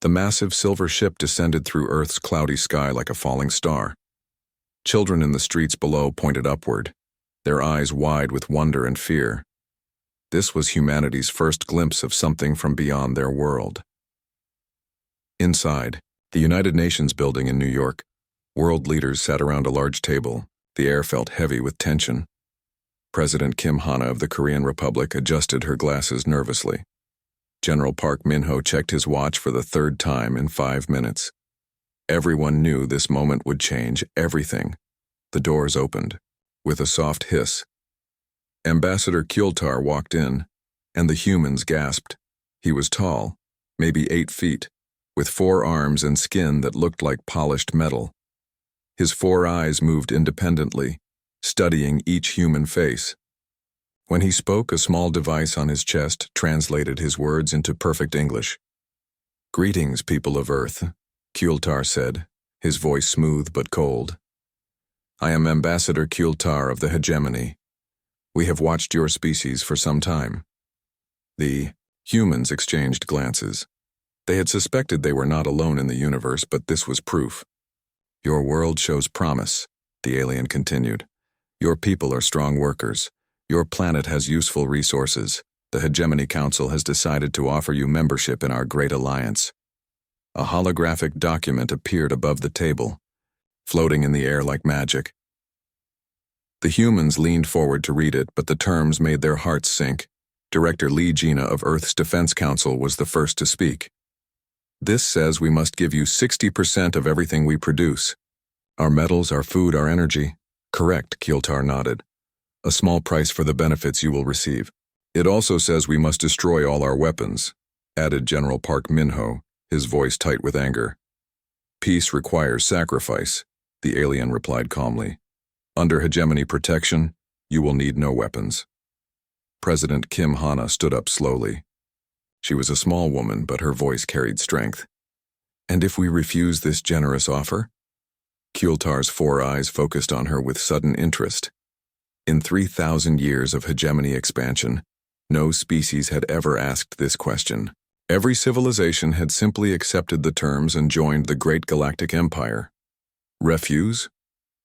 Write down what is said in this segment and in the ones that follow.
The massive silver ship descended through Earth's cloudy sky like a falling star. Children in the streets below pointed upward, their eyes wide with wonder and fear. This was humanity's first glimpse of something from beyond their world. Inside, the United Nations building in New York, world leaders sat around a large table. The air felt heavy with tension. President Kim Hana of the Korean Republic adjusted her glasses nervously. General Park Min-ho checked his watch for the third time in 5 minutes. Everyone knew this moment would change everything. The doors opened. With a soft hiss, Ambassador Kyultar walked in, and the humans gasped. He was tall, maybe 8 feet, with 4 arms and skin that looked like polished metal. His 4 eyes moved independently, studying each human face. When he spoke, a small device on his chest translated his words into perfect English. "Greetings, people of Earth," Kyultar said, his voice smooth but cold. "I am Ambassador Kyultar of the Hegemony. We have watched your species for some time." The humans exchanged glances. They had suspected they were not alone in the universe, but this was proof. "Your world shows promise," the alien continued. "Your people are strong workers. Your planet has useful resources. The Hegemony Council has decided to offer you membership in our great alliance." A holographic document appeared above the table, floating in the air like magic. The humans leaned forward to read it, but the terms made their hearts sink. Director Lee Gina of Earth's Defense Council was the first to speak. "This says we must give you 60% of everything we produce. Our metals, our food, our energy." "Correct," Kyultar nodded. "A small price for the benefits you will receive." "It also says we must destroy all our weapons," added General Park Min-ho, his voice tight with anger. "Peace requires sacrifice," the alien replied calmly. "Under hegemony protection, you will need no weapons." President Kim Hana stood up slowly. She was a small woman, but her voice carried strength. "And if we refuse this generous offer?" Kyultar's 4 eyes focused on her with sudden interest. In 3,000 years of hegemony expansion, no species had ever asked this question. Every civilization had simply accepted the terms and joined the great galactic empire. "Refuse?"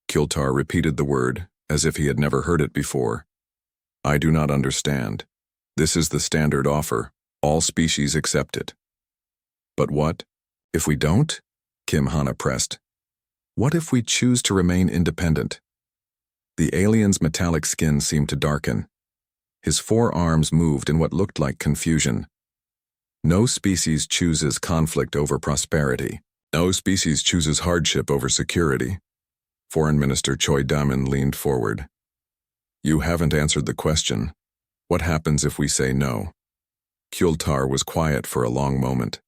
Kyultar repeated the word, as if he had never heard it before. "I do not understand. This is the standard offer. All species accept it." "But what if we don't?" Kim Hana pressed. "What if we choose to remain independent?" The alien's metallic skin seemed to darken. His 4 arms moved in what looked like confusion. "No species chooses conflict over prosperity. No species chooses hardship over security." Foreign Minister Choi Damin leaned forward. "You haven't answered the question. What happens if we say no?" Kyultar was quiet for a long moment.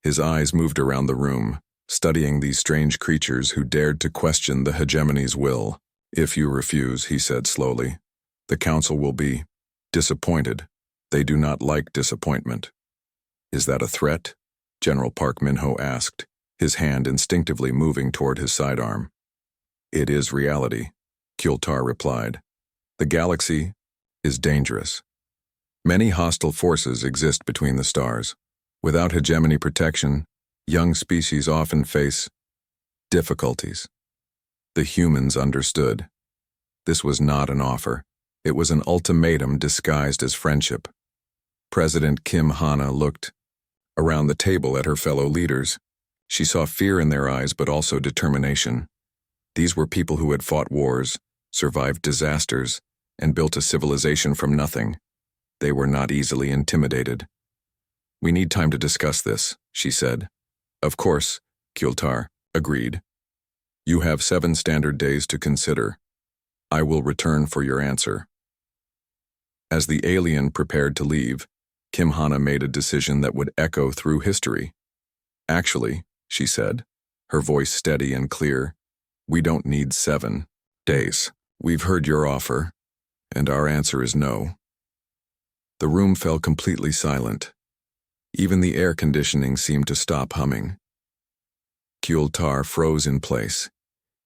His eyes moved around the room, studying these strange creatures who dared to question the hegemony's will. "If you refuse," he said slowly, "the council will be disappointed. They do not like disappointment." "Is that a threat?" General Park Min-ho asked, his hand instinctively moving toward his sidearm. "It is reality," Kyultar replied. "The galaxy is dangerous. Many hostile forces exist between the stars. Without hegemony protection, young species often face difficulties." The humans understood. This was not an offer. It was an ultimatum disguised as friendship. President Kim Hana looked around the table at her fellow leaders. She saw fear in their eyes, but also determination. These were people who had fought wars, survived disasters, and built a civilization from nothing. They were not easily intimidated. "We need time to discuss this," she said. "Of course," Kyultar agreed. "You have 7 standard days to consider. I will return for your answer." As the alien prepared to leave, Kim Hana made a decision that would echo through history. "Actually," she said, her voice steady and clear, "we don't need 7 days. We've heard your offer, and our answer is no." The room fell completely silent. Even the air conditioning seemed to stop humming. Kyultar froze in place,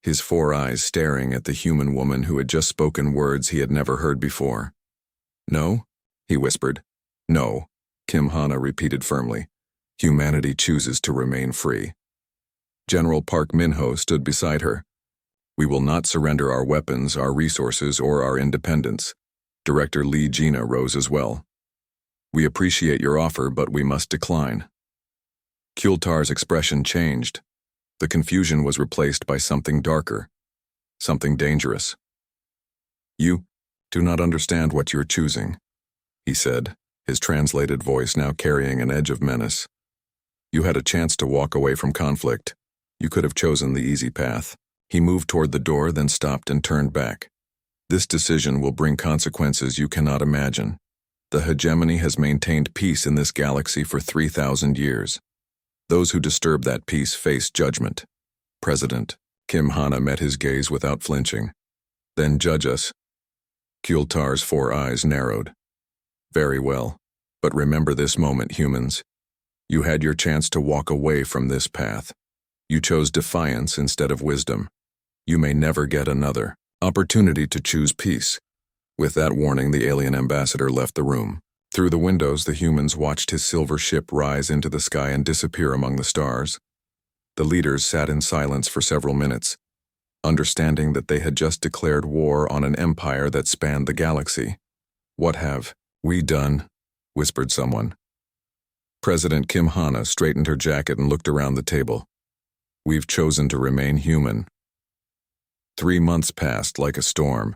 his 4 eyes staring at the human woman who had just spoken words he had never heard before. "No?" he whispered. "No," Kim Hana repeated firmly. Humanity chooses to remain free. General Park Min-ho stood beside her. We will not surrender our weapons, our resources, or our independence. Director Lee Gina rose as well. We appreciate your offer, but we must decline. Kultar's expression changed. The confusion was replaced by something darker, something dangerous. You do not understand what you're choosing, he said, his translated voice now carrying an edge of menace. You had a chance to walk away from conflict. You could have chosen the easy path. He moved toward the door, then stopped and turned back. This decision will bring consequences you cannot imagine. The hegemony has maintained peace in this galaxy for 3,000 years. Those who disturb that peace face judgment. President Kim Hana met his gaze without flinching. Then judge us. Kultar's 4 eyes narrowed. Very well, but remember this moment, humans. You had your chance to walk away from this path. You chose defiance instead of wisdom. You may never get another opportunity to choose peace. With that warning, the alien ambassador left the room. Through the windows, the humans watched his silver ship rise into the sky and disappear among the stars. The leaders sat in silence for several minutes, understanding that they had just declared war on an empire that spanned the galaxy. What have we done? Whispered someone. President Kim Hana straightened her jacket and looked around the table. We've chosen to remain human. 3 months passed like a storm.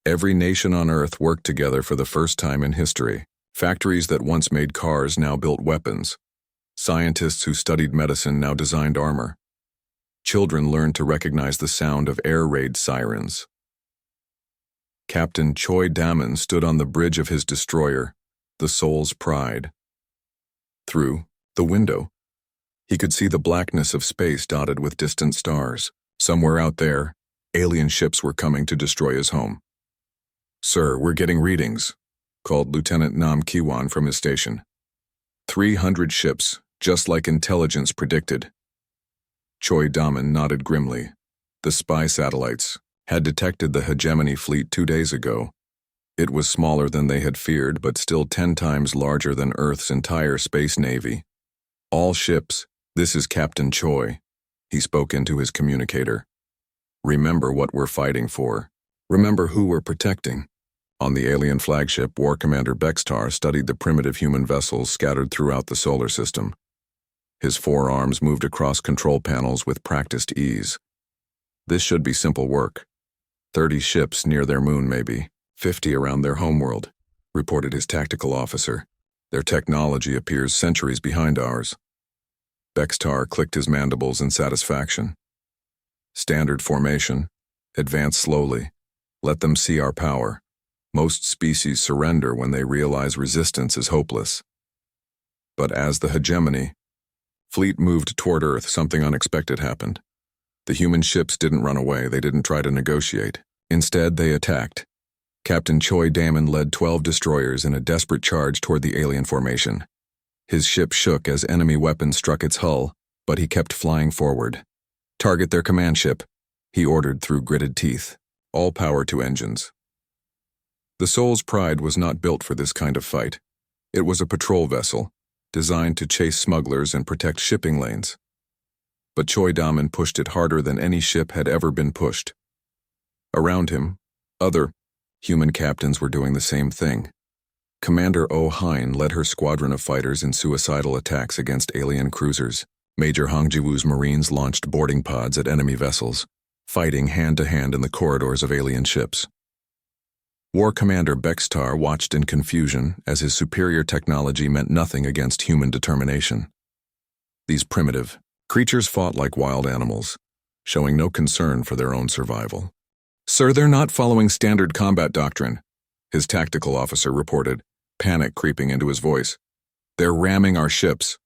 Every nation on Earth worked together for the first time in history. Factories that once made cars now built weapons. Scientists who studied medicine now designed armor. Children learned to recognize the sound of air raid sirens. Captain Choi Damon stood on the bridge of his destroyer, the Soul's Pride. Through the window, he could see the blackness of space dotted with distant stars. Somewhere out there, alien ships were coming to destroy his home. Sir, we're getting readings, called Lieutenant Nam Kiwan from his station. 300 ships, just like intelligence predicted. Choi Daman nodded grimly. The spy satellites had detected the hegemony fleet 2 days ago. It was smaller than they had feared, but still 10 times larger than Earth's entire space navy. All ships, this is Captain Choi. He spoke into his communicator. Remember what we're fighting for. Remember who we're protecting. On the alien flagship, War Commander Bextar studied the primitive human vessels scattered throughout the solar system. His 4 arms moved across control panels with practiced ease. This should be simple work. 30 ships near their moon, maybe. 50 around their homeworld, reported his tactical officer. Their technology appears centuries behind ours. Bextar clicked his mandibles in satisfaction. Standard formation. Advance slowly. Let them see our power. Most species surrender when they realize resistance is hopeless. But as the hegemony fleet moved toward Earth, something unexpected happened. The human ships didn't run away, they didn't try to negotiate. Instead, they attacked. Captain Choi Damon led 12 destroyers in a desperate charge toward the alien formation. His ship shook as enemy weapons struck its hull, but he kept flying forward. Target their command ship, he ordered through gritted teeth. All power to engines. The Soul's Pride was not built for this kind of fight. It was a patrol vessel, designed to chase smugglers and protect shipping lanes. But Choi Daman pushed it harder than any ship had ever been pushed. Around him, other human captains were doing the same thing. Commander Oh Hein led her squadron of fighters in suicidal attacks against alien cruisers. Major Hong Jiwoo's Marines launched boarding pods at enemy vessels, fighting hand-to-hand in the corridors of alien ships. War Commander Bextar watched in confusion as his superior technology meant nothing against human determination. These primitive creatures fought like wild animals, showing no concern for their own survival. Sir, they're not following standard combat doctrine, his tactical officer reported, panic creeping into his voice. They're ramming our ships.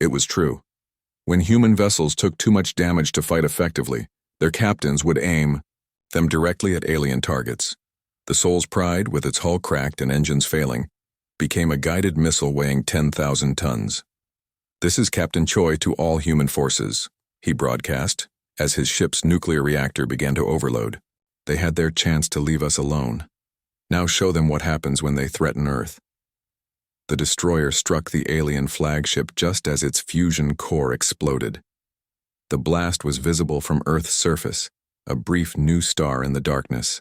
It was true. When human vessels took too much damage to fight effectively, their captains would aim them directly at alien targets. The Soul's Pride, with its hull cracked and engines failing, became a guided missile weighing 10,000 tons. This is Captain Choi to all human forces, he broadcast, as his ship's nuclear reactor began to overload. They had their chance to leave us alone. Now show them what happens when they threaten Earth. The destroyer struck the alien flagship just as its fusion core exploded. The blast was visible from Earth's surface, a brief new star in the darkness.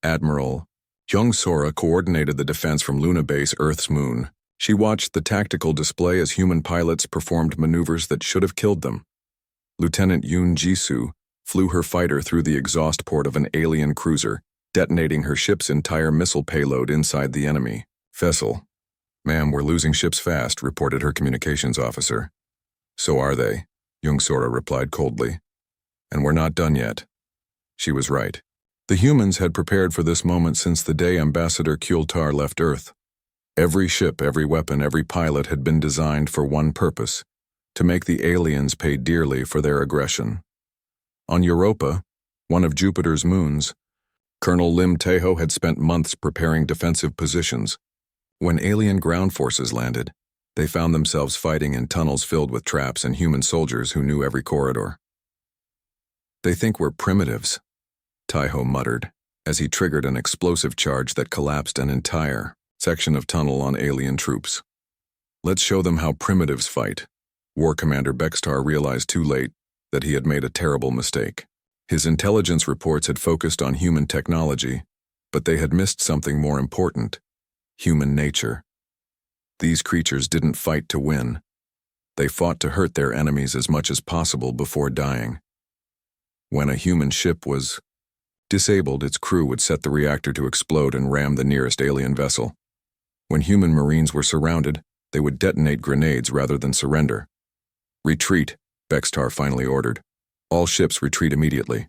Admiral Young Sora coordinated the defense from Luna Base, Earth's moon. She watched the tactical display as human pilots performed maneuvers that should have killed them. Lieutenant Yoon Jisoo flew her fighter through the exhaust port of an alien cruiser, detonating her ship's entire missile payload inside the enemy vessel. "Ma'am, we're losing ships fast," reported her communications officer. "So are they," Young Sora replied coldly. "And we're not done yet." She was right. The humans had prepared for this moment since the day Ambassador Kultar left Earth. Every ship, every weapon, every pilot had been designed for one purpose: to make the aliens pay dearly for their aggression. On Europa, one of Jupiter's moons, Colonel Lim Taeho had spent months preparing defensive positions. When alien ground forces landed, they found themselves fighting in tunnels filled with traps and human soldiers who knew every corridor. "They think we're primitives," Taeho muttered, as he triggered an explosive charge that collapsed an entire section of tunnel on alien troops. "Let's show them how primitives fight." War Commander Bextar realized too late that he had made a terrible mistake. His intelligence reports had focused on human technology, but they had missed something more important: human nature. These creatures didn't fight to win. They fought to hurt their enemies as much as possible before dying. When a human ship was disabled, its crew would set the reactor to explode and ram the nearest alien vessel. When human Marines were surrounded, they would detonate grenades rather than surrender. "Retreat," Bextar finally ordered. "All ships retreat immediately."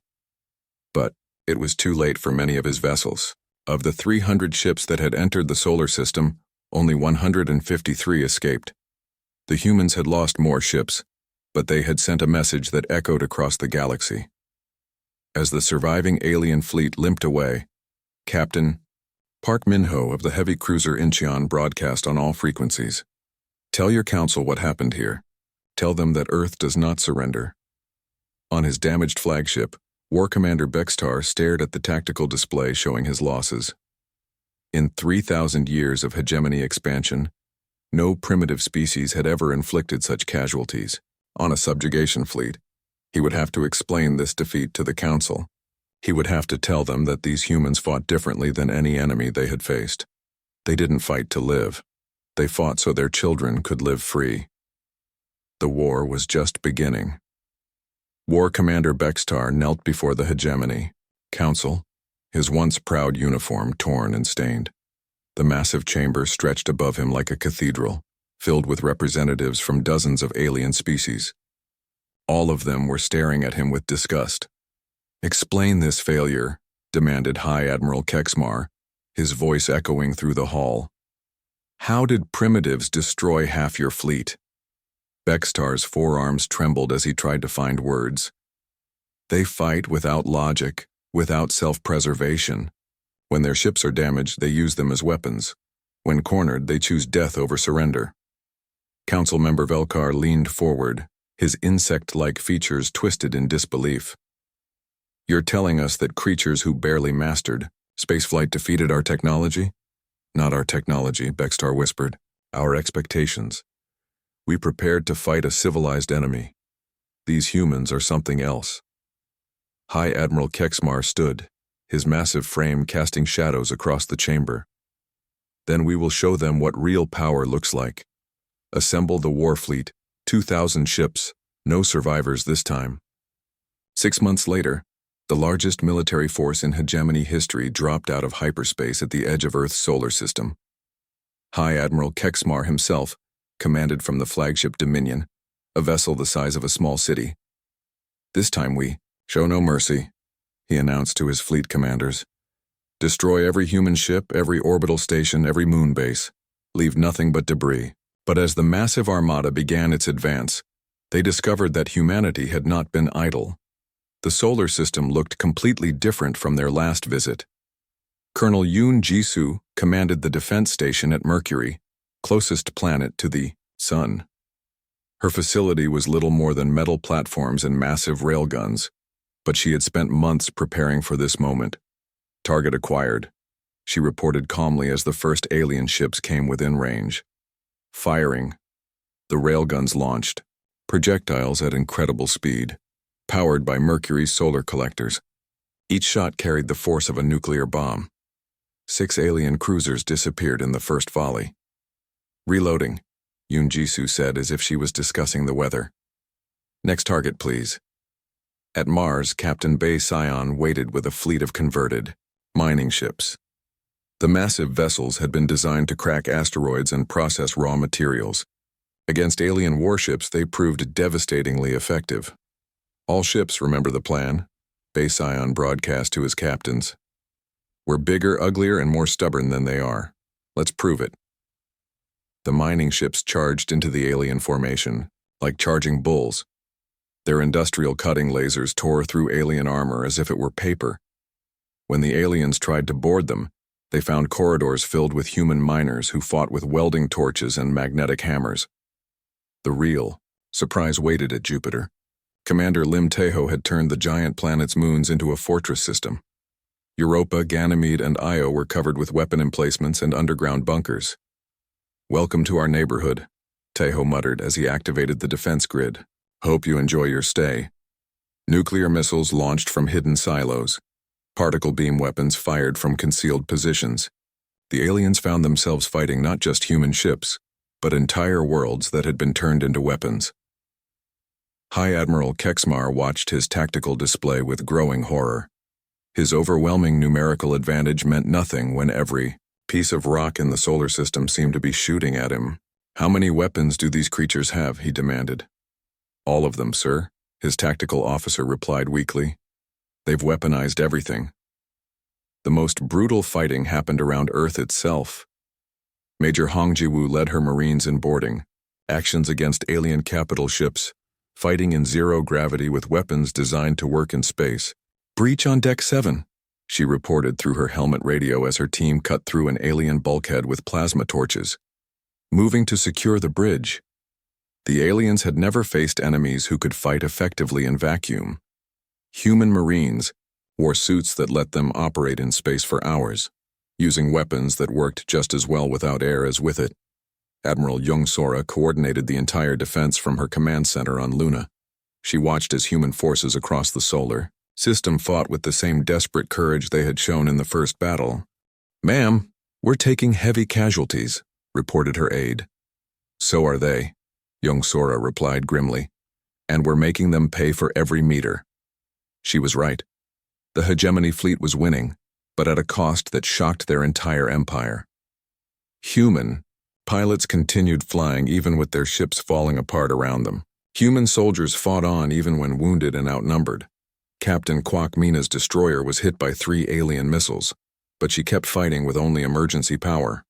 But it was too late for many of his vessels. Of the 300 ships that had entered the solar system, only 153 escaped. The humans had lost more ships, but they had sent a message that echoed across the galaxy. As the surviving alien fleet limped away, Captain Park Min-ho of the heavy cruiser Incheon broadcast on all frequencies. "Tell your council what happened here. Tell them that Earth does not surrender." On his damaged flagship, War Commander Bextar stared at the tactical display showing his losses. In 3,000 years of hegemony expansion, no primitive species had ever inflicted such casualties. On a subjugation fleet, he would have to explain this defeat to the council. He would have to tell them that these humans fought differently than any enemy they had faced. They didn't fight to live. They fought so their children could live free. The war was just beginning. War Commander Bextar knelt before the hegemony council, his once proud uniform torn and stained. The massive chamber stretched above him like a cathedral, filled with representatives from dozens of alien species. All of them were staring at him with disgust. "Explain this failure," demanded High Admiral Kexmar, his voice echoing through the hall. "How did primitives destroy half your fleet?" Bextar's forearms trembled as he tried to find words. "They fight without logic, without self-preservation. When their ships are damaged, they use them as weapons. When cornered, they choose death over surrender." Council member Velkar leaned forward, his insect-like features twisted in disbelief. "You're telling us that creatures who barely mastered spaceflight defeated our technology?" "Not our technology," Bextar whispered. "Our expectations. We prepared to fight a civilized enemy. These humans are something else." High Admiral Kexmar stood, his massive frame casting shadows across the chamber. "Then we will show them what real power looks like. Assemble the war fleet, 2,000 ships, no survivors this time." 6 months later, the largest military force in hegemony history dropped out of hyperspace at the edge of Earth's solar system. High Admiral Kexmar himself commanded from the flagship Dominion, a vessel the size of a small city. "This time we show no mercy," he announced to his fleet commanders. "Destroy every human ship, every orbital station, every moon base. Leave nothing but debris." But as the massive armada began its advance, they discovered that humanity had not been idle. The solar system looked completely different from their last visit. Colonel Yoon Jisoo commanded the defense station at Mercury, closest planet to the Sun. Her facility was little more than metal platforms and massive railguns, but she had spent months preparing for this moment. "Target acquired," she reported calmly as the first alien ships came within range. Firing. The railguns launched, projectiles at incredible speed, powered by Mercury's solar collectors. Each shot carried the force of a nuclear bomb. 6 alien cruisers disappeared in the first volley. Reloading, Yoon-Jisoo said as if she was discussing the weather. Next target, please. At Mars, Captain Bae Sion waited with a fleet of converted mining ships. The massive vessels had been designed to crack asteroids and process raw materials. Against alien warships, they proved devastatingly effective. All ships remember the plan, Bae Sion broadcast to his captains. We're bigger, uglier, and more stubborn than they are. Let's prove it. The mining ships charged into the alien formation, like charging bulls. Their industrial cutting lasers tore through alien armor as if it were paper. When the aliens tried to board them, they found corridors filled with human miners who fought with welding torches and magnetic hammers. The real surprise waited at Jupiter. Commander Lim Taeho had turned the giant planet's moons into a fortress system. Europa, Ganymede, and Io were covered with weapon emplacements and underground bunkers. Welcome to our neighborhood, Taeho muttered as he activated the defense grid. Hope you enjoy your stay. Nuclear missiles launched from hidden silos. Particle beam weapons fired from concealed positions. The aliens found themselves fighting not just human ships, but entire worlds that had been turned into weapons. High Admiral Kexmar watched his tactical display with growing horror. His overwhelming numerical advantage meant nothing when every piece of rock in the solar system seemed to be shooting at him. How many weapons do these creatures have? He demanded. All of them, sir, his tactical officer replied weakly. They've weaponized everything. The most brutal fighting happened around Earth itself. Major Hong Ji-woo led her Marines in boarding, actions against alien capital ships, fighting in zero gravity with weapons designed to work in space. Breach on Deck 7, she reported through her helmet radio as her team cut through an alien bulkhead with plasma torches. Moving to secure the bridge. The aliens had never faced enemies who could fight effectively in vacuum. Human Marines wore suits that let them operate in space for hours, using weapons that worked just as well without air as with it. Admiral Young-Sora coordinated the entire defense from her command center on Luna. She watched as human forces across the solar system fought with the same desperate courage they had shown in the first battle. Ma'am, we're taking heavy casualties, reported her aide. So are they, Young-Sora replied grimly, and we're making them pay for every meter. She was right. The hegemony fleet was winning, but at a cost that shocked their entire empire. Human pilots continued flying even with their ships falling apart around them. Human soldiers fought on even when wounded and outnumbered. Captain Kwok Mina's destroyer was hit by 3 alien missiles, but she kept fighting with only emergency power.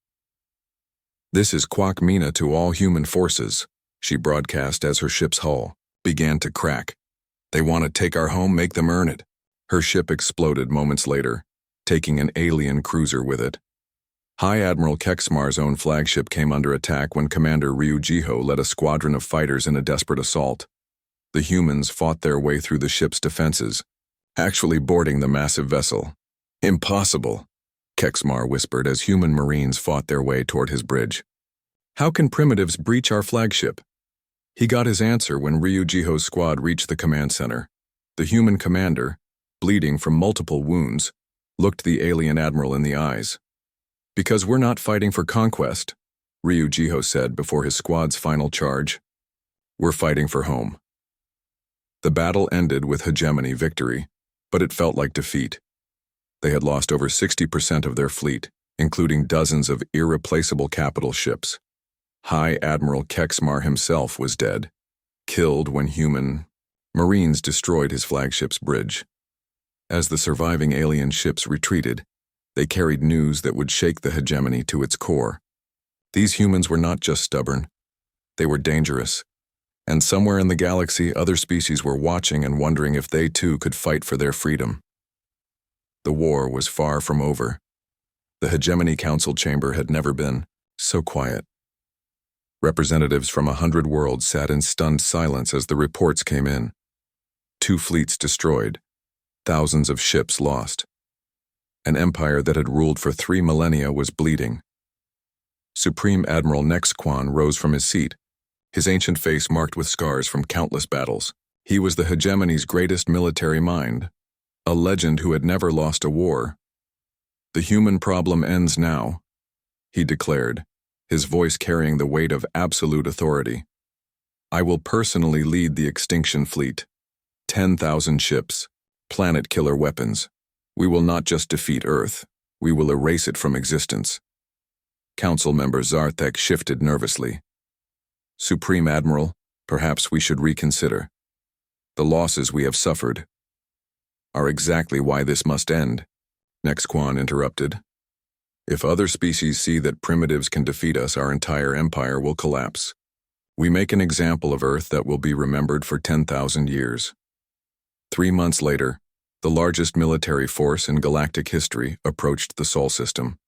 This is Kwok Mina to all human forces, she broadcast as her ship's hull began to crack. They want to take our home, make them earn it. Her ship exploded moments later, taking an alien cruiser with it. High Admiral Kexmar's own flagship came under attack when Commander Ryu Jiho led a squadron of fighters in a desperate assault. The humans fought their way through the ship's defenses, actually boarding the massive vessel. Impossible, Kexmar whispered as human Marines fought their way toward his bridge. How can primitives breach our flagship? He got his answer when Ryu Jiho's squad reached the command center. The human commander, bleeding from multiple wounds, looked the alien admiral in the eyes. Because we're not fighting for conquest, Ryu Jiho said before his squad's final charge. We're fighting for home. The battle ended with hegemony victory, but it felt like defeat. They had lost over 60% of their fleet, including dozens of irreplaceable capital ships. High Admiral Kexmar himself was dead, killed when human Marines destroyed his flagship's bridge. As the surviving alien ships retreated, they carried news that would shake the hegemony to its core. These humans were not just stubborn, they were dangerous. And somewhere in the galaxy, other species were watching and wondering if they too could fight for their freedom. The war was far from over. The Hegemony Council chamber had never been so quiet. Representatives from 100 worlds sat in stunned silence as the reports came in. 2 fleets destroyed, thousands of ships lost. An empire that had ruled for 3 millennia was bleeding. Supreme Admiral Nexquan rose from his seat, his ancient face marked with scars from countless battles. He was the hegemony's greatest military mind, a legend who had never lost a war. "The human problem ends now," he declared, his voice carrying the weight of absolute authority. "I will personally lead the extinction fleet. 10,000 ships, planet-killer weapons. We will not just defeat Earth, we will erase it from existence." Council member Zarthek shifted nervously. "Supreme Admiral, perhaps we should reconsider. The losses we have suffered are exactly why this must end," Nexquan interrupted. "If other species see that primitives can defeat us, our entire empire will collapse. We make an example of Earth that will be remembered for 10,000 years." 3 months later, the largest military force in galactic history approached the Sol system.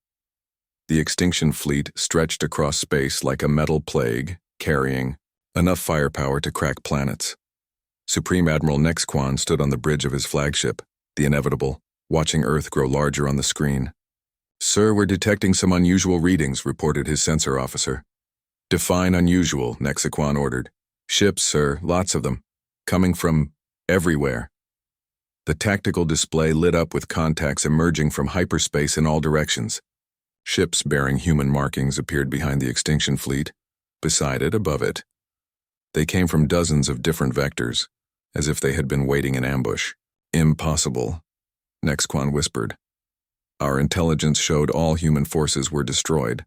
The extinction fleet stretched across space like a metal plague, carrying enough firepower to crack planets. Supreme Admiral Nexquan stood on the bridge of his flagship, the Inevitable, watching Earth grow larger on the screen. "Sir, we're detecting some unusual readings," reported his sensor officer. "Define unusual," Nexquan ordered. "Ships, sir, lots of them, coming from everywhere." The tactical display lit up with contacts emerging from hyperspace in all directions. Ships bearing human markings appeared behind the extinction fleet, beside it, above it. They came from dozens of different vectors, as if they had been waiting in ambush. "Impossible," Nexquan whispered. "Our intelligence showed all human forces were destroyed."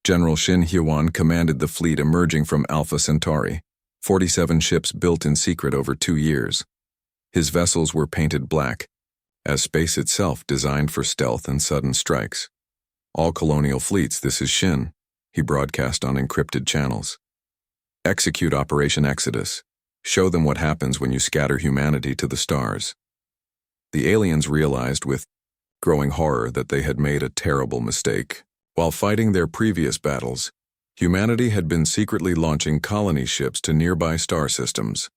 General Shin Hyewan commanded the fleet emerging from Alpha Centauri, 47 ships built in secret over 2 years. His vessels were painted black, as space itself designed for stealth and sudden strikes. "All colonial fleets, this is Shin," he broadcast on encrypted channels. "Execute Operation Exodus. Show them what happens when you scatter humanity to the stars." The aliens realized with growing horror that they had made a terrible mistake. While fighting their previous battles, humanity had been secretly launching colony ships to nearby star systems.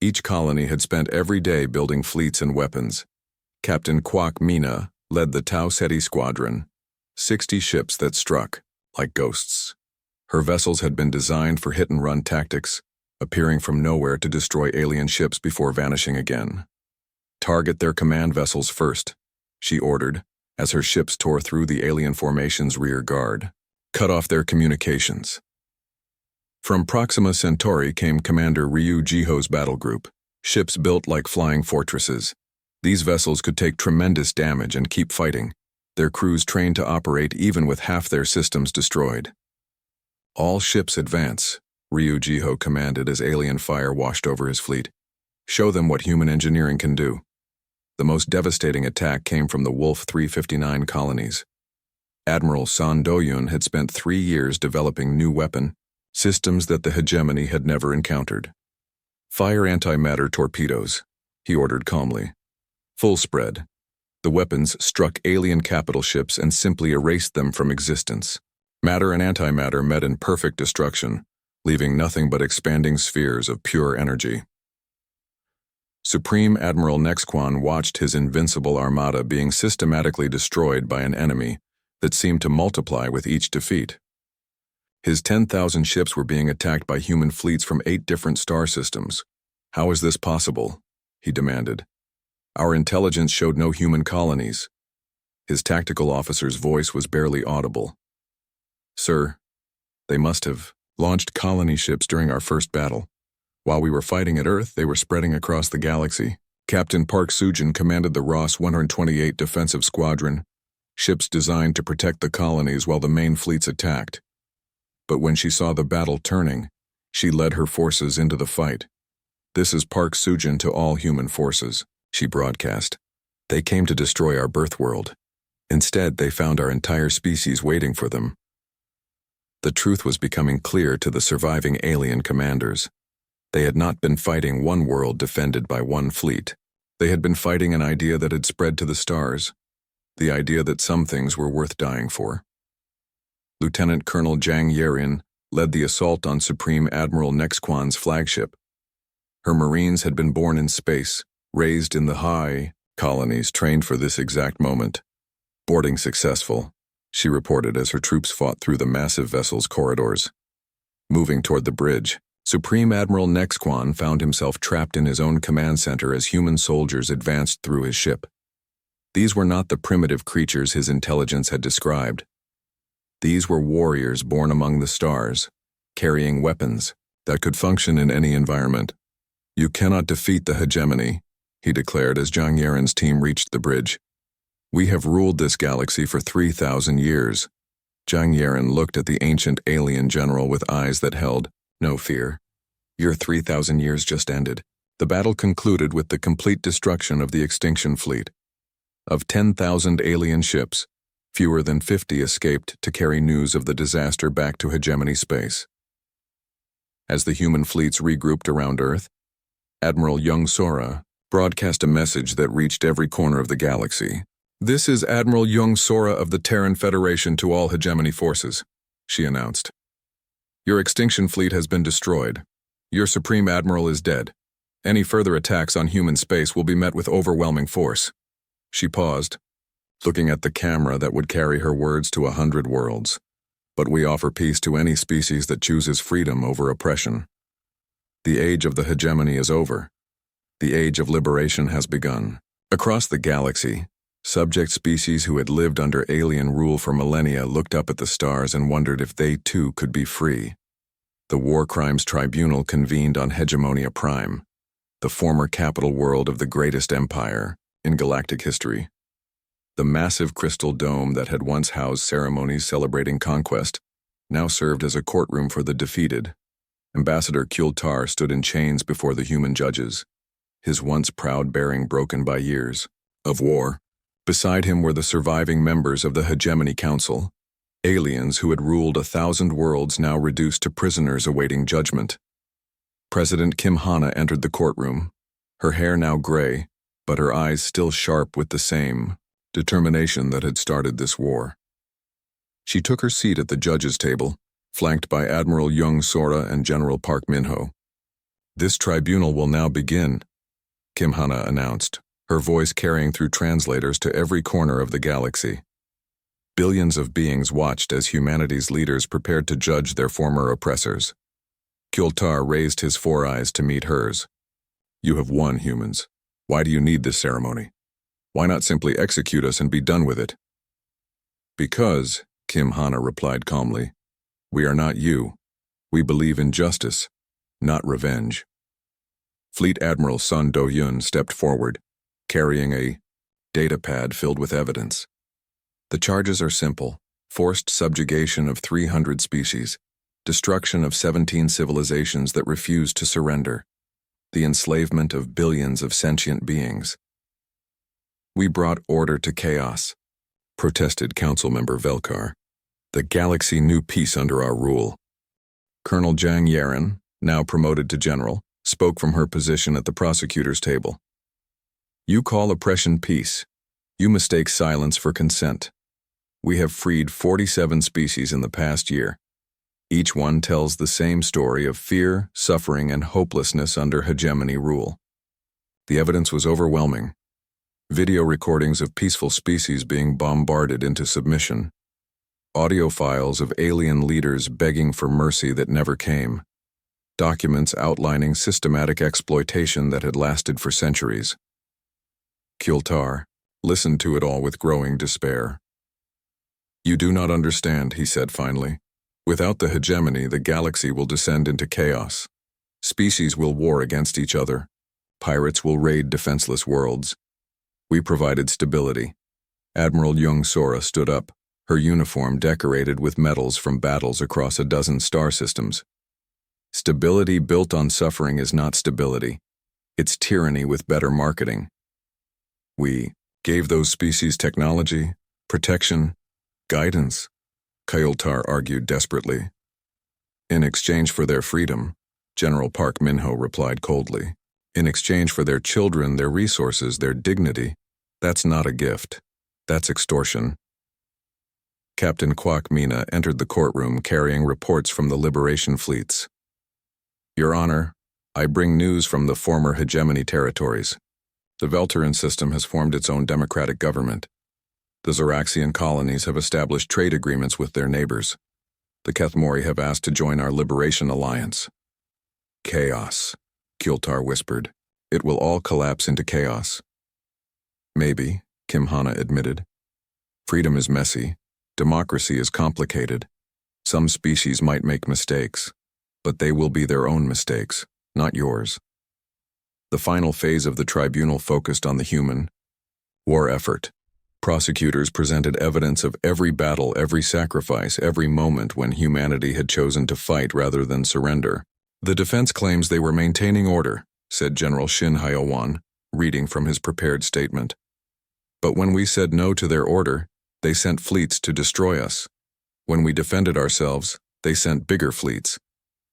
Each colony had spent every day building fleets and weapons. Captain Kwok Mina led the Tau Ceti squadron, 60 ships that struck like ghosts. Her vessels had been designed for hit-and-run tactics, appearing from nowhere to destroy alien ships before vanishing again. "Target their command vessels first," she ordered, as her ships tore through the alien formation's rear guard. "Cut off their communications." From Proxima Centauri came Commander Ryu Jiho's battle group, ships built like flying fortresses. These vessels could take tremendous damage and keep fighting, their crews trained to operate even with half their systems destroyed. "All ships advance," Ryu Jiho commanded as alien fire washed over his fleet. "Show them what human engineering can do." The most devastating attack came from the Wolf 359 colonies. Admiral San Doyun had spent 3 years developing new weapon systems that the hegemony had never encountered. "Fire antimatter torpedoes," he ordered calmly. "Full spread." The weapons struck alien capital ships and simply erased them from existence. Matter and antimatter met in perfect destruction, leaving nothing but expanding spheres of pure energy. Supreme Admiral Nexquan watched his invincible armada being systematically destroyed by an enemy that seemed to multiply with each defeat. His 10,000 ships were being attacked by human fleets from 8 different star systems. "How is this possible?" he demanded. "Our intelligence showed no human colonies." His tactical officer's voice was barely audible. "Sir, they must have launched colony ships during our first battle. While we were fighting at Earth, they were spreading across the galaxy." Captain Park Sujin commanded the Ross 128 Defensive Squadron, ships designed to protect the colonies while the main fleets attacked. But when she saw the battle turning, she led her forces into the fight. "This is Park Sujin to all human forces," she broadcast. "They came to destroy our birth world. Instead, they found our entire species waiting for them." The truth was becoming clear to the surviving alien commanders. They had not been fighting one world defended by one fleet. They had been fighting an idea that had spread to the stars, the idea that some things were worth dying for. Lieutenant Colonel Zhang Yerin led the assault on Supreme Admiral Nexquan's flagship. Her Marines had been born in space, raised in the high colonies trained for this exact moment. Boarding successful, she reported as her troops fought through the massive vessel's corridors. Moving toward the bridge, Supreme Admiral Nexquan found himself trapped in his own command center as human soldiers advanced through his ship. These were not the primitive creatures his intelligence had described. These were warriors born among the stars, carrying weapons that could function in any environment. "You cannot defeat the hegemony," he declared as Zhang Yaren's team reached the bridge. "We have ruled this galaxy for 3,000 years. Zhang Yaren looked at the ancient alien general with eyes that held no fear. "Your 3,000 years just ended." The battle concluded with the complete destruction of the extinction fleet. Of 10,000 alien ships, fewer than 50 escaped to carry news of the disaster back to hegemony space. As the human fleets regrouped around Earth, Admiral Young Sora broadcast a message that reached every corner of the galaxy. "This is Admiral Young Sora of the Terran Federation to all hegemony forces," she announced. "Your extinction fleet has been destroyed. Your Supreme Admiral is dead. Any further attacks on human space will be met with overwhelming force." She paused, looking at the camera that would carry her words to 100 worlds. "But we offer peace to any species that chooses freedom over oppression. The age of the hegemony is over. The age of liberation has begun." Across the galaxy, subject species who had lived under alien rule for millennia looked up at the stars and wondered if they too could be free. The War Crimes Tribunal convened on Hegemonia Prime, the former capital world of the greatest empire in galactic history. The massive crystal dome that had once housed ceremonies celebrating conquest now served as a courtroom for the defeated. Ambassador Kultar stood in chains before the human judges, his once proud bearing broken by years of war. Beside him were the surviving members of the Hegemony Council, aliens who had ruled 1,000 worlds now reduced to prisoners awaiting judgment. President Kim Hana entered the courtroom, her hair now gray, but her eyes still sharp with the same determination that had started this war. She took her seat at the judges' table, flanked by Admiral Young Sora and General Park Minho. "This tribunal will now begin," Kim Hana announced, her voice carrying through translators to every corner of the galaxy. Billions of beings watched as humanity's leaders prepared to judge their former oppressors. Kultar raised his four eyes to meet hers. "You have won, humans. Why do you need this ceremony? Why not simply execute us and be done with it?" "Because," Kim Hana replied calmly, "we are not you. We believe in justice, not revenge." Fleet Admiral Sun Do-yun stepped forward, carrying a data pad filled with evidence. "The charges are simple: forced subjugation of 300 species, destruction of 17 civilizations that refuse to surrender, the enslavement of billions of sentient beings." "We brought order to chaos," protested Councilmember Velkar. "The galaxy knew peace under our rule." Colonel Zhang Yaren, now promoted to general, spoke from her position at the prosecutor's table. "You call oppression peace. You mistake silence for consent. We have freed 47 species in the past year. Each one tells the same story of fear, suffering, and hopelessness under hegemony rule. The evidence was overwhelming. Video recordings of peaceful species being bombarded into submission. Audio files of alien leaders begging for mercy that never came. Documents outlining systematic exploitation that had lasted for centuries. Kultar listened to it all with growing despair. "You do not understand," he said finally. "Without the hegemony, the galaxy will descend into chaos. Species will war against each other. Pirates will raid defenseless worlds. We provided stability." Admiral Young Sora stood up, her uniform decorated with medals from battles across a dozen star systems. "Stability built on suffering is not stability. It's tyranny with better marketing. We gave those species technology, protection, guidance," Kultar argued desperately. "In exchange for their freedom," General Park Minho replied coldly. "In exchange for their children, their resources, their dignity. That's not a gift. That's extortion." Captain Kwok Mina entered the courtroom carrying reports from the liberation fleets. "Your Honor, I bring news from the former hegemony territories. The Velteran system has formed its own democratic government. The Zoraxian colonies have established trade agreements with their neighbors. The Kethmori have asked to join our Liberation Alliance. Chaos, Kultar whispered. It will all collapse into chaos. Maybe, Kim Hana admitted. Freedom is messy. Democracy is complicated. Some species might make mistakes, but they will be their own mistakes, not yours. The final phase of the tribunal focused on the human war effort. Prosecutors presented evidence of every battle, every sacrifice, every moment when humanity had chosen to fight rather than surrender. The defense claims they were maintaining order, said General Shin Hyowan, reading from his prepared statement. But when we said no to their order, they sent fleets to destroy us. When we defended ourselves, they sent bigger fleets.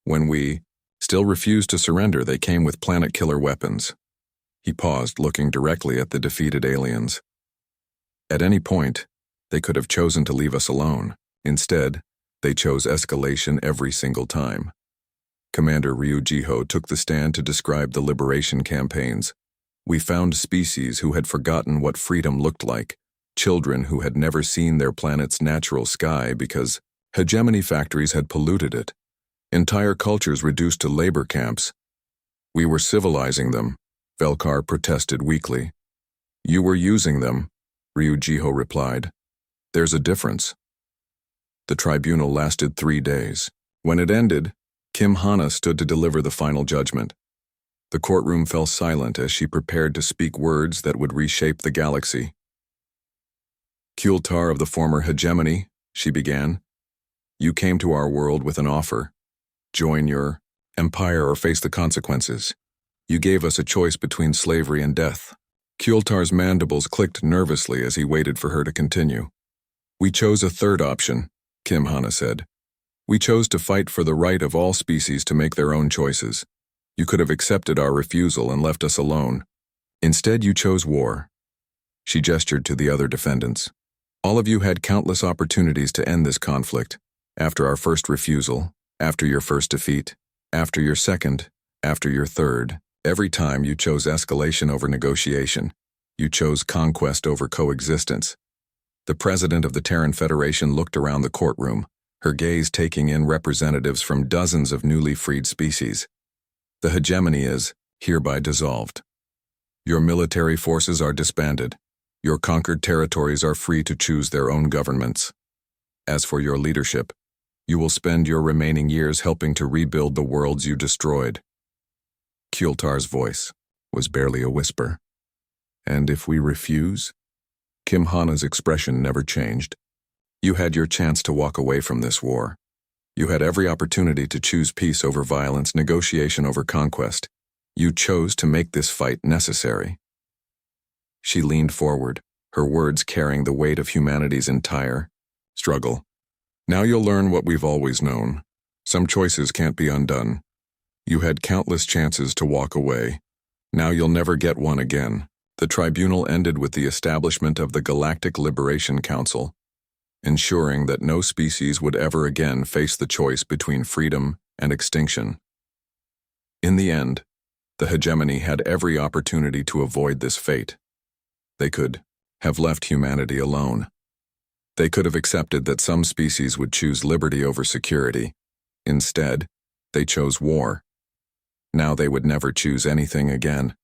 When we still refused to surrender, they came with planet-killer weapons. He paused, looking directly at the defeated aliens. At any point, they could have chosen to leave us alone. Instead, they chose escalation every single time. Commander Ryujiho took the stand to describe the liberation campaigns. We found species who had forgotten what freedom looked like, children who had never seen their planet's natural sky because hegemony factories had polluted it, entire cultures reduced to labor camps. We were civilizing them, Velkar protested weakly. You were using them, Ryujiho replied. There's a difference. The tribunal lasted 3 days. When it ended, Kim Hana stood to deliver the final judgment. The courtroom fell silent as she prepared to speak words that would reshape the galaxy. Kultar of the former hegemony, she began. You came to our world with an offer. Join your empire or face the consequences. You gave us a choice between slavery and death. Kultar's mandibles clicked nervously as he waited for her to continue. We chose a third option, Kim Hana said. We chose to fight for the right of all species to make their own choices. You could have accepted our refusal and left us alone. Instead, you chose war. She gestured to the other defendants. All of you had countless opportunities to end this conflict. After our first refusal, after your first defeat, after your second, after your third. Every time you chose escalation over negotiation. You chose conquest over coexistence. The president of the Terran Federation looked around the courtroom, her gaze taking in representatives from dozens of newly freed species. The hegemony is hereby dissolved. Your military forces are disbanded. Your conquered territories are free to choose their own governments. As for your leadership, you will spend your remaining years helping to rebuild the worlds you destroyed. Kultar's voice was barely a whisper. And if we refuse? Kim Hana's expression never changed. You had your chance to walk away from this war. You had every opportunity to choose peace over violence, negotiation over conquest. You chose to make this fight necessary. She leaned forward, her words carrying the weight of humanity's entire struggle. Now you'll learn what we've always known. Some choices can't be undone. You had countless chances to walk away. Now you'll never get one again. The tribunal ended with the establishment of the Galactic Liberation Council, ensuring that no species would ever again face the choice between freedom and extinction. In the end, the hegemony had every opportunity to avoid this fate. They could have left humanity alone. They could have accepted that some species would choose liberty over security. Instead, they chose war. Now they would never choose anything again.